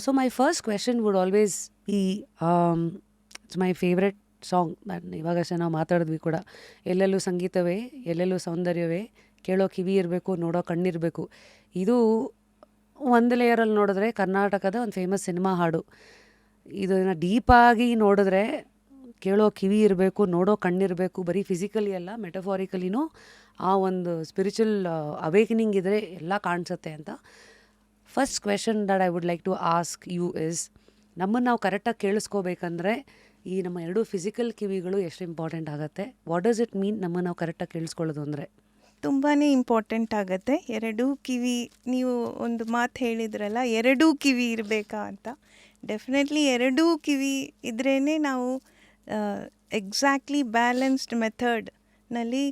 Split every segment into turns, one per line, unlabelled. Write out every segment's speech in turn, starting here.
So my first question would always be, it's my favorite song. ಇವಾಗಷ್ಟೇ ನಾವು ಮಾತಾಡಿದ್ವಿ ಕೂಡ, ಎಲ್ಲೆಲ್ಲೂ ಸಂಗೀತವೇ ಎಲ್ಲೆಲ್ಲೂ ಸೌಂದರ್ಯವೇ, ಕೇಳೋ ಕಿವಿ ಇರಬೇಕು ನೋಡೋ ಕಣ್ಣಿರಬೇಕು. ಇದು ಒಂದು ಲೇಯರಲ್ಲಿ ನೋಡಿದ್ರೆ ಕರ್ನಾಟಕದ ಒಂದು ಫೇಮಸ್ ಸಿನಿಮಾ ಹಾಡು. ಇದನ್ನು ಡೀಪಾಗಿ ನೋಡಿದ್ರೆ ಕೇಳೋ ಕಿವಿ ಇರಬೇಕು ನೋಡೋ ಕಣ್ಣಿರಬೇಕು, ಬರೀ ಫಿಸಿಕಲಿ ಅಲ್ಲ ಮೆಟಫಾರಿಕಲಿನೂ ಆ ಒಂದು ಸ್ಪಿರಿಚುವಲ್ ಅವೇಕನಿಂಗ್ ಇದ್ದರೆ ಎಲ್ಲ ಕಾಣಿಸುತ್ತೆ ಅಂತ. First question that I would like to ask you is, ನಮ್ಮನ್ನು ನಾವು ಕರೆಕ್ಟಾಗಿ ಕೇಳಿಸ್ಕೋಬೇಕಂದ್ರೆ ಈ ನಮ್ಮ ಎರಡು ಫಿಸಿಕಲ್ ಕಿವಿಗಳು ಎಷ್ಟು ಇಂಪಾರ್ಟೆಂಟ್ ಆಗುತ್ತೆ? ವಾಟ್ ಡಸ್ ಇಟ್ ಮೀನ್ ನಮ್ಮನ್ನು ನಾವು ಕರೆಕ್ಟಾಗಿ ಕೇಳಿಸ್ಕೊಳ್ಳೋದು ಅಂದರೆ?
ತುಂಬಾ ಇಂಪಾರ್ಟೆಂಟ್ ಆಗುತ್ತೆ. ಎರಡೂ ಕಿವಿ, ನೀವು ಒಂದು ಮಾತು ಹೇಳಿದ್ರಲ್ಲ, ಎರಡೂ ಕಿವಿ ಇರಬೇಕಾ ಅಂತ. ಡೆಫಿನೆಟ್ಲಿ ಎರಡೂ ಕಿವಿ ಇದ್ರೇ ನಾವು ಎಕ್ಸಾಕ್ಟ್ಲಿ ಬ್ಯಾಲೆನ್ಸ್ಡ್ ಮೆಥಡ್ನಲ್ಲಿ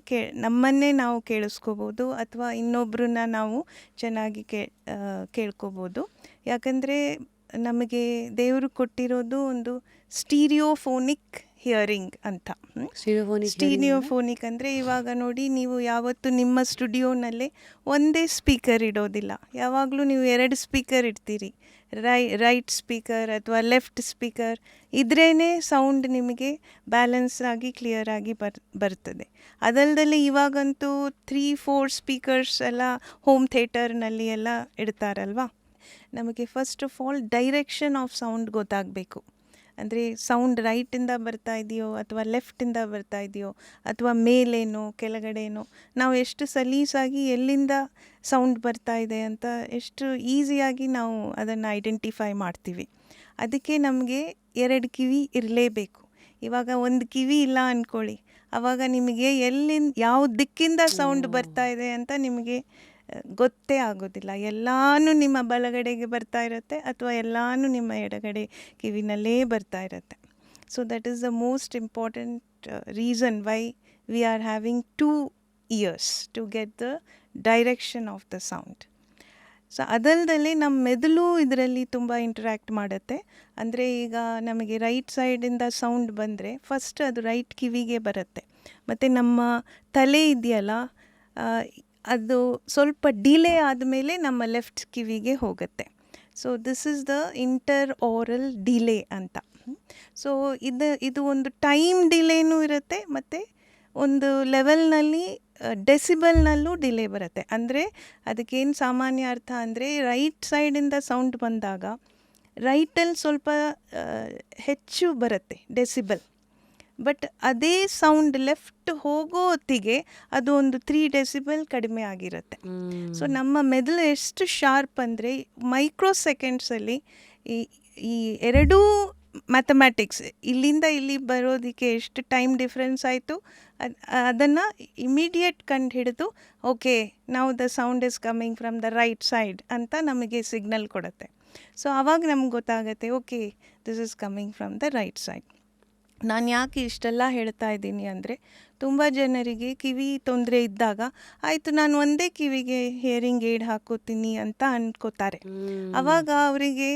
ನಮ್ಮನ್ನೇ ನಾವು ಕೇಳಿಸ್ಕೋಬೋದು, ಅಥವಾ ಇನ್ನೊಬ್ಬರನ್ನ ನಾವು ಚೆನ್ನಾಗಿ ಕೇಳ್ಕೋಬೋದು. ಯಾಕಂದರೆ ನಮಗೆ ದೇವರು ಕೊಟ್ಟಿರೋದು ಒಂದು ಸ್ಟೀರಿಯೋಫೋನಿಕ್ ಹಿಯರಿಂಗ್ ಅಂತ. ಸ್ಟೀರಿಯೋಫೋನಿಕ್ ಅಂದರೆ ಇವಾಗ ನೋಡಿ, ನೀವು ಯಾವತ್ತು ನಿಮ್ಮ ಸ್ಟುಡಿಯೋನಲ್ಲೇ ಒಂದೇ ಸ್ಪೀಕರ್ ಇಡೋದಿಲ್ಲ, ಯಾವಾಗಲೂ ನೀವು ಎರಡು ಸ್ಪೀಕರ್ ಇಡ್ತೀರಿ. ರೈಟ್ ಸ್ಪೀಕರ್ ಅಥವಾ ಲೆಫ್ಟ್ ಸ್ಪೀಕರ್ ಇದ್ರೇ ಸೌಂಡ್ ನಿಮಗೆ ಬ್ಯಾಲೆನ್ಸ್ ಆಗಿ ಕ್ಲಿಯರ್ ಆಗಿ ಬರ್ತದೆ. ಅದಲ್ಲದೆ ಇವಾಗಂತೂ 3-4 ಸ್ಪೀಕರ್ಸ್ ಎಲ್ಲ ಹೋಮ್ ಥಿಯೇಟರ್ನಲ್ಲಿ ಎಲ್ಲ ಇಡ್ತಾರಲ್ವ. ನಮಗೆ first of all direction of sound ಗೊತ್ತಾಗಬೇಕು. ಅಂದರೆ ಸೌಂಡ್ ರೈಟಿಂದ ಬರ್ತಾ ಇದೆಯೋ ಅಥವಾ ಲೆಫ್ಟಿಂದ ಬರ್ತಾ ಇದೆಯೋ ಅಥವಾ ಮೇಲೇನೋ ಕೆಳಗಡೆನೋ, ನಾವು ಎಷ್ಟು ಸಲೀಸಾಗಿ ಎಲ್ಲಿಂದ ಸೌಂಡ್ ಬರ್ತಾ ಇದೆ ಅಂತ ಎಷ್ಟು ಈಸಿಯಾಗಿ ನಾವು ಅದನ್ನು ಐಡೆಂಟಿಫೈ ಮಾಡ್ತೀವಿ. ಅದಕ್ಕೆ ನಮಗೆ ಎರಡು ಕಿವಿ ಇರಲೇಬೇಕು. ಇವಾಗ ಒಂದು ಕಿವಿ ಇಲ್ಲ ಅಂದ್ಕೊಳ್ಳಿ, ಆವಾಗ ನಿಮಗೆ ಯಾವ ದಿಕ್ಕಿಂದ ಸೌಂಡ್ ಬರ್ತಾ ಇದೆ ಅಂತ ನಿಮಗೆ ಗೊತ್ತೇ ಆಗೋದಿಲ್ಲ. ಎಲ್ಲನೂ ನಿಮ್ಮ ಬಲಗಡೆಗೆ ಬರ್ತಾ ಇರುತ್ತೆ ಅಥವಾ ಎಲ್ಲನೂ ನಿಮ್ಮ ಎಡಗಡೆ ಕಿವಿನಲ್ಲೇ ಬರ್ತಾ ಇರುತ್ತೆ. So that is the most important reason why we are having 2 ears to get the direction of the sound. So ಅದಲ್ಲದೆ ನಮ್ಮ ಮೆದುಳು ಇದರಲ್ಲಿ ತುಂಬ ಇಂಟ್ರ್ಯಾಕ್ಟ್ ಮಾಡುತ್ತೆ. ಅಂದರೆ ಈಗ ನಮಗೆ ರೈಟ್ ಸೈಡಿಂದ ಸೌಂಡ್ ಬಂದರೆ ಫಸ್ಟ್ ಅದು ರೈಟ್ ಕಿವಿಗೆ ಬರುತ್ತೆ, ಮತ್ತು ನಮ್ಮ ತಲೆ ಇದೆಯಲ್ಲ ಅದು ಸ್ವಲ್ಪ ಡಿಲೇ ಆದಮೇಲೆ ನಮ್ಮ ಲೆಫ್ಟ್ ಕಿವಿಗೆ ಹೋಗುತ್ತೆ. So this is the interaural delay ಅಂತ. ಸೊ ಇದು ಒಂದು ಟೈಮ್ ಡಿಲೇನೂ ಇರುತ್ತೆ, ಮತ್ತು ಒಂದು ಲೆವೆಲ್ನಲ್ಲಿ ಡೆಸಿಬಲ್ನಲ್ಲೂ ಡಿಲೇ ಬರುತ್ತೆ. ಅಂದರೆ ಅದಕ್ಕೇನು ಸಾಮಾನ್ಯ ಅರ್ಥ ಅಂದರೆ, ರೈಟ್ ಸೈಡಿಂದ ಸೌಂಡ್ ಬಂದಾಗ ರೈಟಲ್ಲಿ ಸ್ವಲ್ಪ ಹೆಚ್ಚು ಬರುತ್ತೆ ಡೆಸಿಬಲ್, ಬಟ್ ಅದೇ ಸೌಂಡ್ ಲೆಫ್ಟ್ ಹೋಗೋ ಹೊತ್ತಿಗೆ ಅದು ಒಂದು 3 ಡೆಸಿಬಲ್ ಕಡಿಮೆ ಆಗಿರುತ್ತೆ. ಸೊ ನಮ್ಮ ಮೆದುಳು ಎಷ್ಟು ಶಾರ್ಪ್ ಅಂದರೆ ಮೈಕ್ರೋ ಸೆಕೆಂಡ್ಸಲ್ಲಿ ಈ ಎರಡೂ ಮ್ಯಾಥಮ್ಯಾಟಿಕ್ಸ್ ಇಲ್ಲಿಂದ ಇಲ್ಲಿ ಬರೋದಕ್ಕೆ ಎಷ್ಟು ಟೈಮ್ ಡಿಫ್ರೆನ್ಸ್ ಆಯಿತು ಅದನ್ನು ಇಮಿಡಿಯೇಟ್ ಕಂಡು ಹಿಡಿದು, okay now the sound is coming from the right side ಅಂತ ನಮಗೆ ಸಿಗ್ನಲ್ ಕೊಡುತ್ತೆ. ಸೊ ಆವಾಗ ನಮ್ಗೆ ಗೊತ್ತಾಗುತ್ತೆ, okay this is coming from the right side. ನಾನು ಯಾಕೆ ಇಷ್ಟೆಲ್ಲ ಹೇಳ್ತಾ ಇದ್ದೀನಿ ಅಂದರೆ, ತುಂಬ ಜನರಿಗೆ ಕಿವಿ ತೊಂದರೆ ಇದ್ದಾಗ ಆಯಿತು ನಾನು ಒಂದೇ ಕಿವಿಗೆ ಹಿಯರಿಂಗ್ ಏಡ್ ಹಾಕೋತೀನಿ ಅಂತ ಅಂದ್ಕೋತಾರೆ. ಆವಾಗ ಅವರಿಗೆ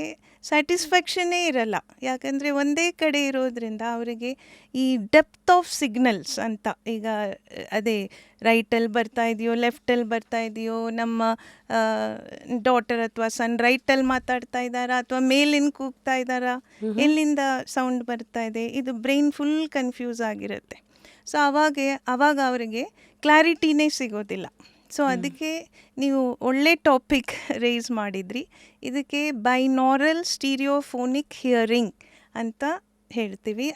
ಸ್ಯಾಟಿಸ್ಫ್ಯಾಕ್ಷನ್ನೇ ಇರಲ್ಲ. ಯಾಕಂದರೆ ಒಂದೇ ಕಡೆ ಇರೋದ್ರಿಂದ ಅವರಿಗೆ ಈ ಡೆಪ್ತ್ ಆಫ್ ಸಿಗ್ನಲ್ಸ್ ಅಂತ, ಈಗ ಅದೇ ರೈಟಲ್ಲಿ ಬರ್ತಾ ಇದೆಯೋ ಲೆಫ್ಟಲ್ಲಿ ಬರ್ತಾ ಇದೆಯೋ, ನಮ್ಮ ಡಾಟರ್ ಅಥವಾ ಸನ್ ರೈಟಲ್ಲಿ ಮಾತಾಡ್ತಾ ಇದ್ದಾರಾ ಅಥವಾ ಮೇಲಿನ ಕೂಗ್ತಾ ಇದ್ದಾರಾ, ಎಲ್ಲಿಂದ ಸೌಂಡ್ ಬರ್ತಾ ಇದೆ, ಇದು ಬ್ರೈನ್ ಫುಲ್ ಕನ್ಫ್ಯೂಸ್ ಆಗಿರುತ್ತೆ. ಸೊ ಆವಾಗ ಅವರಿಗೆ ಕ್ಲಾರಿಟಿನೇ ಸಿಗೋದಿಲ್ಲ. ಸೊ ಅದಕ್ಕೆ ನೀವು ಒಳ್ಳೆ ಟಾಪಿಕ್ ರೇಸ್ ಮಾಡಿದ್ರಿ. ಇದಕ್ಕೆ ಬೈನಾರಲ್ ಸ್ಟೀರಿಯೋಫೋನಿಕ್ ಹಿಯರಿಂಗ್ ಅಂತ ಹೇಳ್ತೀವಿ.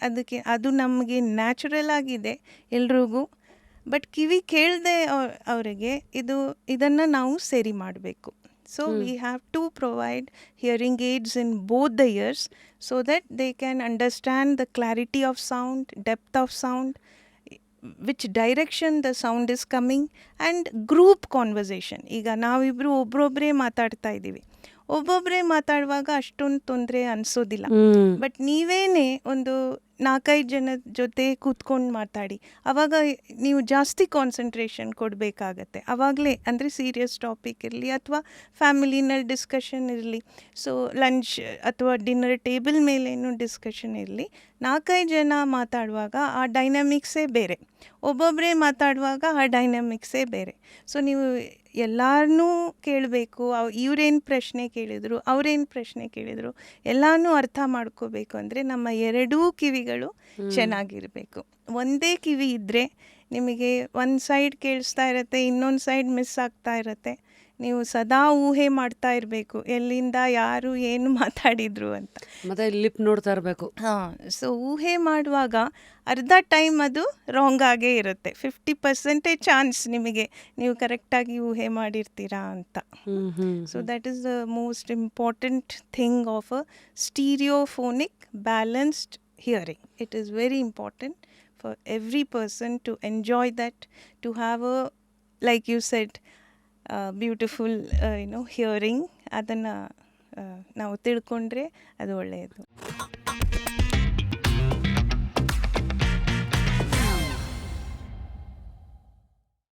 ಅದು ನಮಗೆ ನ್ಯಾಚುರಲ್ ಆಗಿದೆ ಎಲ್ರಿಗೂ, ಬಟ್ ಕಿವಿ ಕೇಳದೆ ಅವರಿಗೆ ಇದನ್ನು ನಾವು ಸರಿ ಮಾಡಬೇಕು. So we have to provide hearing aids in both the ears so that they can understand the clarity of sound, depth of sound, which direction the sound is coming, and group conversation. ಈಗ ನಾವಿಬ್ಬರು ಒಬ್ಬೊಬ್ಬರೇ ಮಾತಾಡ್ತಾ ಇದ್ದೀವಿ, ಒಬ್ಬೊಬ್ಬರೇ ಮಾತಾಡುವಾಗ ಅಷ್ಟೊಂದು ತೊಂದರೆ ಅನಿಸೋದಿಲ್ಲ. But ನೀವೇನೇ ಒಂದು ನಾಲ್ಕೈದು ಜನದ ಜೊತೆ ಕೂತ್ಕೊಂಡು ಮಾತಾಡಿ. ಆವಾಗ ನೀವು ಜಾಸ್ತಿ ಕಾನ್ಸಂಟ್ರೇಷನ್ ಕೊಡಬೇಕಾಗತ್ತೆ. ಆವಾಗಲೇ ಅಂದರೆ ಸೀರಿಯಸ್ ಟಾಪಿಕ್ ಇರಲಿ ಅಥವಾ ಫ್ಯಾಮಿಲಿನಲ್ಲಿ ಡಿಸ್ಕಷನ್ ಇರಲಿ, ಸೊ ಲಂಚ್ ಅಥವಾ ಡಿನ್ನರ್ ಟೇಬಲ್ ಮೇಲೇನು ಡಿಸ್ಕಷನ್ ಇರಲಿ, 4-5 ಜನ ಮಾತಾಡುವಾಗ ಆ ಡೈನಾಮಿಕ್ಸೇ ಬೇರೆ. ಒಬ್ಬೊಬ್ಬರೇ ಮಾತಾಡುವಾಗ ಆ ಡೈನಾಮಿಕ್ಸೇ ಬೇರೆ. ಸೊ ನೀವು ಎಲ್ಲರನ್ನೂ ಕೇಳಬೇಕು. ಇವ್ರೇನು ಪ್ರಶ್ನೆ ಕೇಳಿದರು, ಅವ್ರೇನು ಪ್ರಶ್ನೆ ಕೇಳಿದರು, ಎಲ್ಲನೂ ಅರ್ಥ ಮಾಡ್ಕೋಬೇಕು ಅಂದರೆ ನಮ್ಮ ಎರಡೂ ಕಿವಿಗಳು ಚೆನ್ನಾಗಿರಬೇಕು. ಒಂದೇ ಕಿವಿ ಇದ್ದರೆ ನಿಮಗೆ ಒಂದು ಸೈಡ್ ಕೇಳಿಸ್ತಾ ಇರುತ್ತೆ, ಇನ್ನೊಂದು ಸೈಡ್ ಮಿಸ್ ಆಗ್ತಾ ಇರುತ್ತೆ. ನೀವು ಸದಾ ಊಹೆ ಮಾಡ್ತಾ ಇರಬೇಕು, ಎಲ್ಲಿಂದ ಯಾರು ಏನು ಮಾತಾಡಿದರು ಅಂತ.
ಮತ್ತೆ ಲಿಪ್ ನೋಡ್ತಾ ಇರಬೇಕು.
ಹಾಂ, ಸೊ ಊಹೆ ಮಾಡುವಾಗ ಅರ್ಧ ಟೈಮ್ ಅದು ರಾಂಗ್ ಆಗೇ ಇರುತ್ತೆ. 50% ಚಾನ್ಸ್ ನಿಮಗೆ ನೀವು ಕರೆಕ್ಟಾಗಿ ಊಹೆ ಮಾಡಿರ್ತೀರಾ ಅಂತ. So that is the most important thing of a stereophonic balanced hearing. It is very important for every person to enjoy that, to have a like you said beautiful hearing. ಅದನ್ನು ನಾವು ತಿಳ್ಕೊಂಡ್ರೆ ಅದು ಒಳ್ಳೆಯದು.